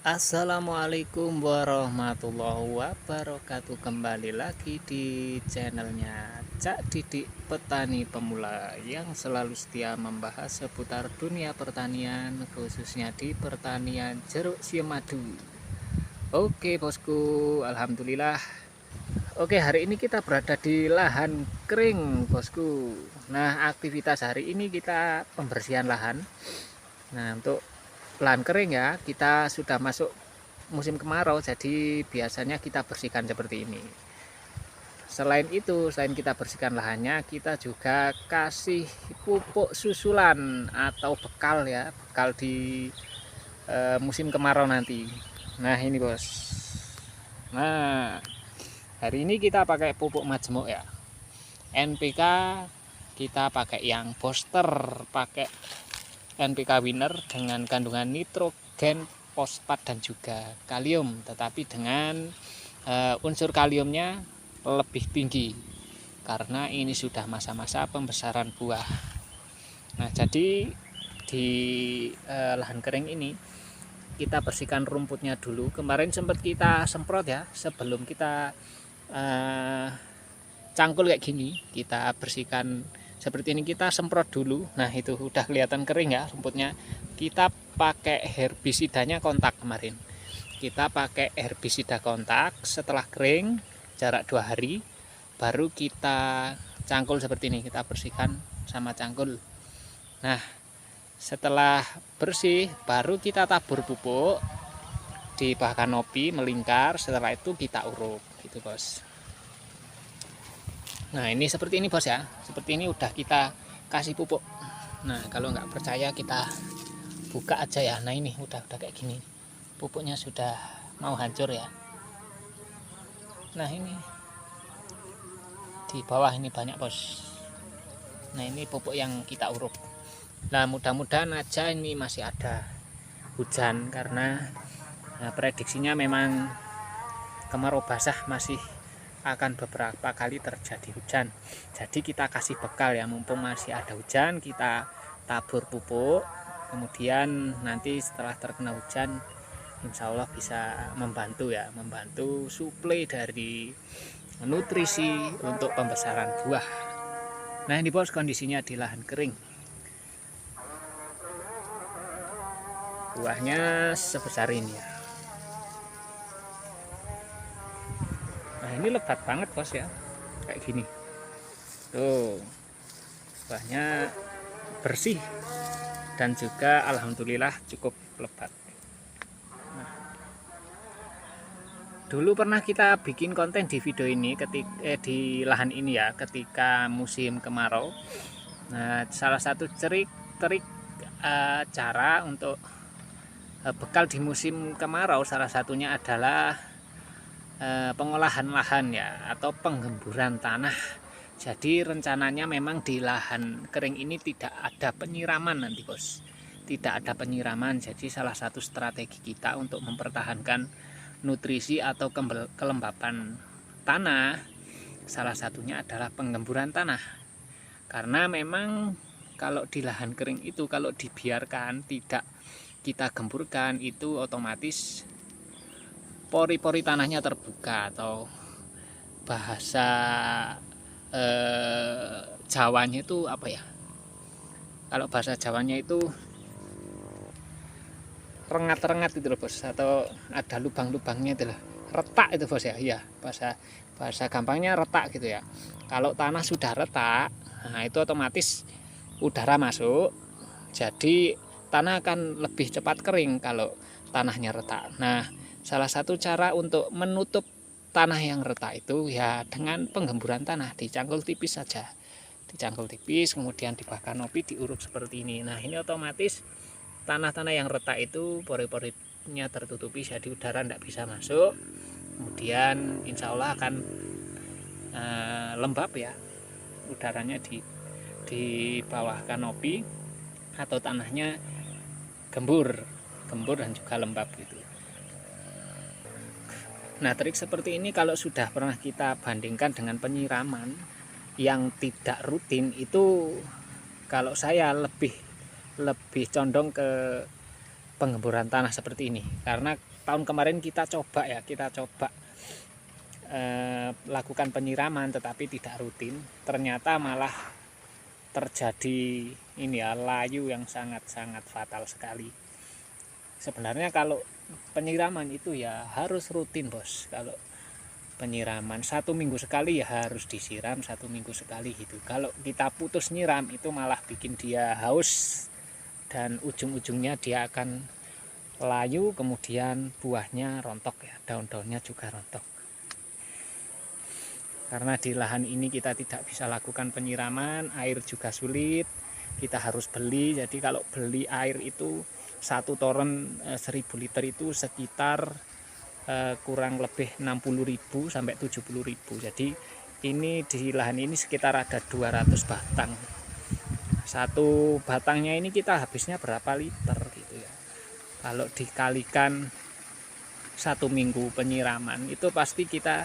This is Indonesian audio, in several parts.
Assalamualaikum warahmatullahi wabarakatuh. Kembali lagi di channelnya Cak Didik Petani Pemula yang selalu setia membahas seputar dunia pertanian, khususnya di pertanian jeruk siamadu. Oke bosku, alhamdulillah. Oke, hari ini kita berada di lahan kering bosku. Nah, aktivitas hari ini kita pembersihan lahan. Nah, untuk lahan kering ya, kita sudah masuk musim kemarau, jadi biasanya kita bersihkan seperti ini. Selain itu, selain kita bersihkan lahannya, kita juga kasih pupuk susulan atau bekal ya, bekal di musim kemarau nanti. Nah ini bos. Nah hari ini kita pakai pupuk majemuk ya, NPK kita pakai yang booster, pakai NPK Winner dengan kandungan nitrogen, fosfat dan juga kalium, tetapi dengan unsur kaliumnya lebih tinggi karena ini sudah masa-masa pembesaran buah. Nah, jadi di lahan kering ini kita bersihkan rumputnya dulu. Kemarin sempat kita semprot ya, sebelum kita cangkul kayak gini, kita bersihkan seperti ini, kita semprot dulu. Nah itu udah kelihatan kering ya rumputnya. Kita pakai herbisidanya kontak kemarin, kita pakai herbisida kontak. Setelah kering jarak 2 hari baru kita cangkul seperti ini, kita bersihkan sama cangkul. Nah setelah bersih baru kita tabur pupuk di bawah kanopi melingkar. Setelah itu kita uruk gitu bos. Nah ini seperti ini bos ya, seperti ini udah kita kasih pupuk. Nah kalau nggak percaya kita buka aja ya. Nah ini udah kayak gini, pupuknya sudah mau hancur ya. Nah ini di bawah ini banyak bos. Nah ini pupuk yang kita uruk. Nah mudah-mudahan aja ini masih ada hujan, karena prediksinya memang kemarau basah masih akan beberapa kali terjadi hujan. Jadi kita kasih bekal ya, mumpung masih ada hujan kita tabur pupuk. Kemudian nanti setelah terkena hujan insya Allah bisa membantu ya, membantu suplai dari nutrisi untuk pembesaran buah. Nah ini bos kondisinya di lahan kering, buahnya sebesar ini ya. Nah ini lebat banget bos ya, kayak gini tuh, buahnya bersih dan juga alhamdulillah cukup lebat. Dulu pernah kita bikin konten di video ini di lahan ini ya, ketika musim kemarau. Nah salah satu trik cara untuk bekal di musim kemarau salah satunya adalah pengolahan lahan ya, atau penggemburan tanah. Jadi rencananya memang di lahan kering ini tidak ada penyiraman nanti bos, tidak ada penyiraman. Jadi salah satu strategi kita untuk mempertahankan nutrisi atau kelembapan tanah salah satunya adalah penggemburan tanah. Karena memang kalau di lahan kering itu kalau dibiarkan tidak kita gemburkan itu otomatis pori-pori tanahnya terbuka, atau bahasa Jawanya itu apa ya, kalau bahasa Jawanya itu rengat-rengat gitu loh bos, atau ada lubang-lubangnya itu loh, retak itu bos ya. Iya, bahasa gampangnya retak gitu ya. Kalau tanah sudah retak, nah itu otomatis udara masuk, jadi tanah akan lebih cepat kering kalau tanahnya retak. Nah salah satu cara untuk menutup tanah yang retak itu ya dengan penggemburan tanah, dicangkul tipis saja, dicangkul tipis, kemudian dibakar kanopi, diuruk seperti ini. Nah ini otomatis tanah-tanah yang retak itu pori-porinya tertutupi, jadi udara tidak bisa masuk. Kemudian insya Allah akan lembab ya, udaranya di bawah kanopi atau tanahnya gembur dan juga lembab gitu. Nah trik seperti ini kalau sudah pernah kita bandingkan dengan penyiraman yang tidak rutin, itu kalau saya lebih condong ke penggemburan tanah seperti ini. Karena tahun kemarin kita coba lakukan penyiraman tetapi tidak rutin, ternyata malah terjadi ini ya, layu yang sangat-sangat fatal sekali. Sebenarnya kalau penyiraman itu ya harus rutin bos. Kalau penyiraman 1 minggu sekali ya harus disiram 1 minggu sekali gitu. Kalau kita putus nyiram itu malah bikin dia haus dan ujung-ujungnya dia akan layu, kemudian buahnya rontok ya, daun-daunnya juga rontok. Karena di lahan ini kita tidak bisa lakukan penyiraman, air juga sulit, kita harus beli. Jadi kalau beli air itu 1 toren 1000 liter itu sekitar kurang lebih 60.000 sampai 70.000. Jadi ini di lahan ini sekitar ada 200 batang. Satu batangnya ini kita habisnya berapa liter gitu ya. Kalau dikalikan 1 minggu penyiraman itu pasti kita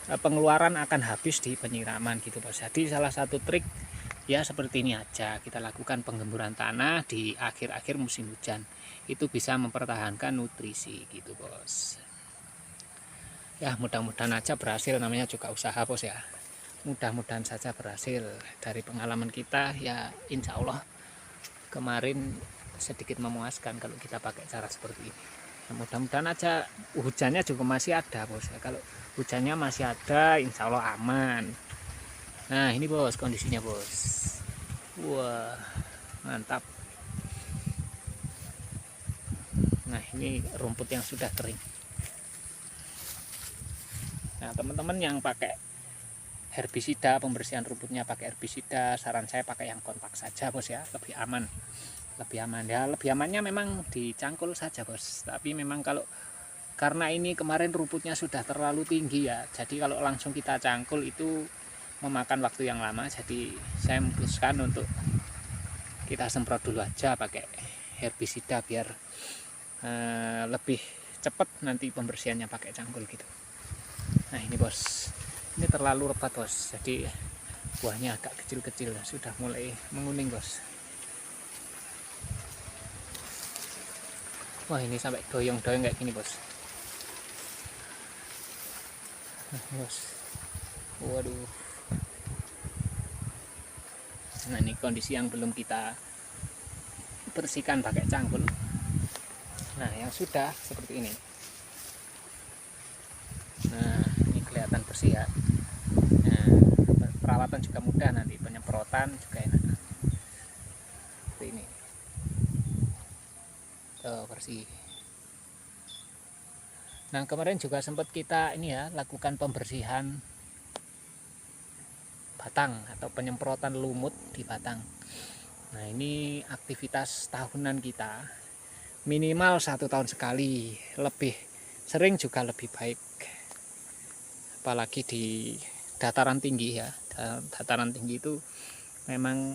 pengeluaran akan habis di penyiraman gitu bos. Jadi salah satu trik ya seperti ini aja, kita lakukan penggemburan tanah di akhir-akhir musim hujan. Itu bisa mempertahankan nutrisi gitu bos. Ya mudah-mudahan aja berhasil, namanya juga usaha bos ya. Mudah-mudahan saja berhasil. Dari pengalaman kita ya insya Allah kemarin sedikit memuaskan kalau kita pakai cara seperti ini. Ya, mudah-mudahan aja hujannya juga masih ada bos ya. Kalau hujannya masih ada insya Allah aman. Nah ini bos kondisinya bos. Wah mantap. Nah ini rumput yang sudah kering. Nah teman-teman yang pakai herbisida, pembersihan rumputnya pakai herbisida, saran saya pakai yang kontak saja bos ya, lebih aman. Lebih aman ya, lebih amannya memang dicangkul saja bos. Tapi memang kalau karena ini kemarin rumputnya sudah terlalu tinggi ya, jadi kalau langsung kita cangkul itu memakan waktu yang lama. Jadi saya memutuskan untuk kita semprot dulu aja pakai herbisida biar lebih cepat nanti pembersihannya pakai cangkul gitu. Nah ini bos, ini terlalu lebat bos, jadi buahnya agak kecil-kecil, sudah mulai menguning bos. Wah ini sampai doyong-doyong kayak gini bos. Nah, bos, waduh. Nah ini kondisi yang belum kita bersihkan pakai cangkul. Nah yang sudah seperti ini. Nah ini kelihatan bersih ya. Nah, perawatan juga mudah, nanti penyemprotan juga enak. Seperti ini. Tuh, bersih. Nah kemarin juga sempat kita ini ya lakukan pembersihan batang atau penyemprotan lumut di batang. Nah ini aktivitas tahunan kita, minimal 1 tahun sekali, lebih sering juga lebih baik. Apalagi di dataran tinggi ya, dataran tinggi itu memang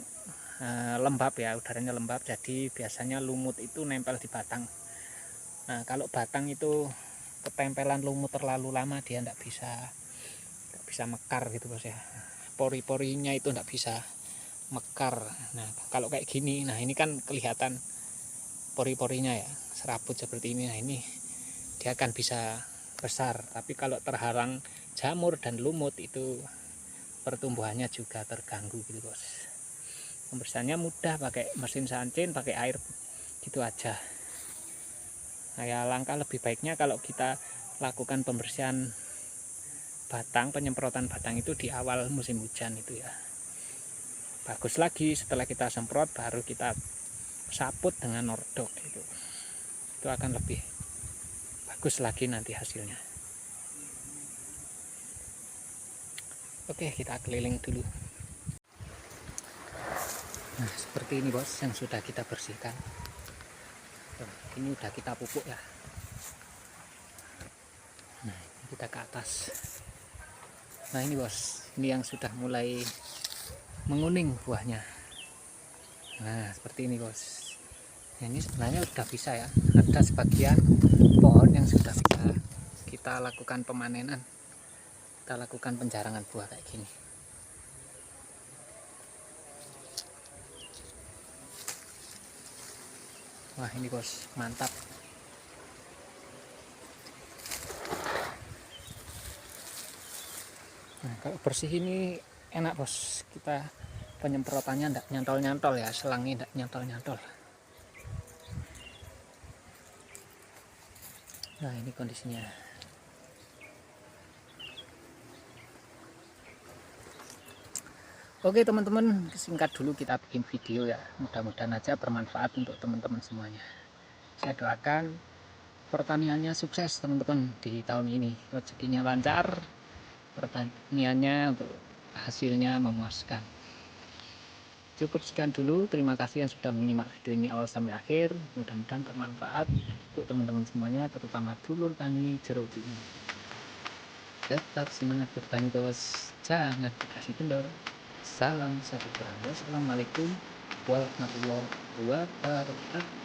lembab ya, udaranya lembab, jadi biasanya lumut itu nempel di batang. Nah kalau batang itu ketempelan lumut terlalu lama dia nggak bisa mekar gitu bos ya, pori-porinya itu nggak bisa mekar. Nah kalau kayak gini, nah ini kan kelihatan pori-porinya ya, serabut seperti ini. Nah ini dia akan bisa besar, tapi kalau terhalang jamur dan lumut itu pertumbuhannya juga terganggu gitu bos. Pembersihannya mudah, pakai mesin sancin, pakai air gitu aja. Nah ya langkah lebih baiknya kalau kita lakukan pembersihan batang, penyemprotan batang itu di awal musim hujan itu ya. Bagus lagi setelah kita semprot baru kita saput dengan nordok gitu. Itu akan lebih bagus lagi nanti hasilnya. Oke, kita keliling dulu. Nah seperti ini bos yang sudah kita bersihkan. Ini udah kita pupuk ya. Nah ini kita ke atas. Nah ini bos, ini yang sudah mulai menguning buahnya. Nah seperti ini bos. Nah, ini sebenarnya udah bisa ya, ada sebagian pohon yang sudah bisa kita lakukan pemanenan, kita lakukan penjarangan buah kayak gini. Wah ini bos, mantap. kalau bersih ini enak bos, kita penyemprotannya enggak nyantol-nyantol ya, selangnya enggak nyantol-nyantol. Nah ini kondisinya. Oke teman-teman, singkat dulu kita bikin video ya, mudah-mudahan aja bermanfaat untuk teman-teman semuanya. Saya doakan pertaniannya sukses teman-teman di tahun ini, rezekinya lancar, pertaniannya untuk hasilnya memuaskan. Cukup sekian dulu, terima kasih yang sudah menyimak video ini awal sampai akhir, mudah-mudahan bermanfaat untuk teman-teman semuanya, terutama dulur tani jeruk ini. Tetap semangat bertani terus, jangan dikasih kendor. Salam satu. Wassalamualaikum warahmatullahi wabarakatuh.